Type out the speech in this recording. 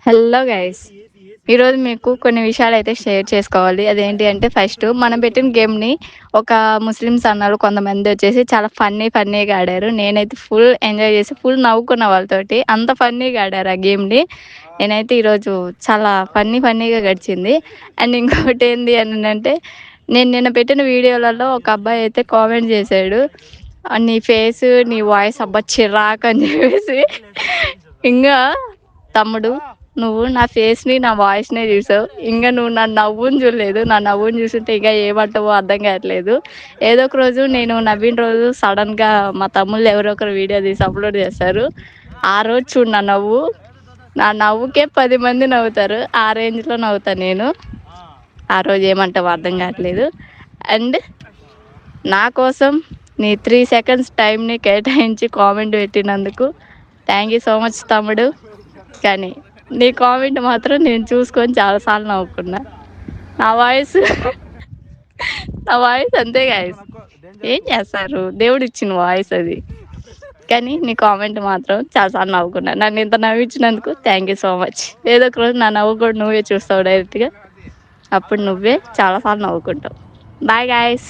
Hello guys, ఈరోజు మీకు కొన్ని విషయాలు అయితే షేర్ చేసుకోవాలి. అదేంటి అంటే, ఫస్ట్ మనం పెట్టిన గేమ్ని ఒక ముస్లిమ్స్ అన్నారు కొంతమంది వచ్చేసి చాలా ఫన్నీగా ఆడారు. నేనైతే ఫుల్ ఎంజాయ్ చేసి ఫుల్ నవ్వుకున్న వాళ్ళతోటి. అంత ఫన్నీగా ఆడారు ఆ గేమ్ని. నేనైతే ఈరోజు చాలా ఫన్నీగా గడిచింది. అండ్ ఇంకొకటి ఏంది అని అంటే, నేను నిన్న పెట్టిన వీడియోలలో ఒక అబ్బాయి అయితే కామెంట్ చేశాడు, నీ ఫేస్ నీ వాయిస్ అబ్బా చిరాక్ అని చెప్పేసి. ఇంకా తమ్ముడు, నువ్వు నా ఫేస్ని నా వాయిస్నే చూసావు, ఇంకా నువ్వు నా నవ్వుని చూడలేదు. నా నవ్వుని చూస్తుంటే ఇంకా ఏమంటావో అర్థం కావట్లేదు. ఏదో ఒక రోజు నేను నవ్విన రోజు సడన్గా మా తమ్ముళ్ళు ఎవరో ఒకరు వీడియో తీసి అప్లోడ్ చేస్తారు. ఆ రోజు చూడు నా నవ్వుకే 10 మంది నవ్వుతారు. ఆ రేంజ్లో నవ్వుతాను నేను. ఆ రోజు ఏమంటావో అర్థం కావట్లేదు. అండ్ నా కోసం నీ 3 సెకండ్స్ టైంని కేటాయించి కామెంట్ పెట్టినందుకు థ్యాంక్ యూ సో మచ్ తమ్ముడు. కానీ నీ కామెంట్ మాత్రం నేను చూసుకొని చాలాసార్లు నవ్వుకున్నా. నా వాయిస్ నా వాయిస్ అంతే గాయస్, ఏం చేస్తారు, దేవుడు ఇచ్చిన వాయిస్ అది. కానీ నీ కామెంట్ మాత్రం చాలాసార్లు నవ్వుకున్నా. నన్ను ఇంత నవ్వించినందుకు థ్యాంక్ యూ సో మచ్. ఏదో ఒక రోజు నా నవ్వు కూడా నువ్వే చూస్తావు డైరెక్ట్గా. అప్పుడు నువ్వే చాలాసార్లు నవ్వుకుంటావు. Bye guys.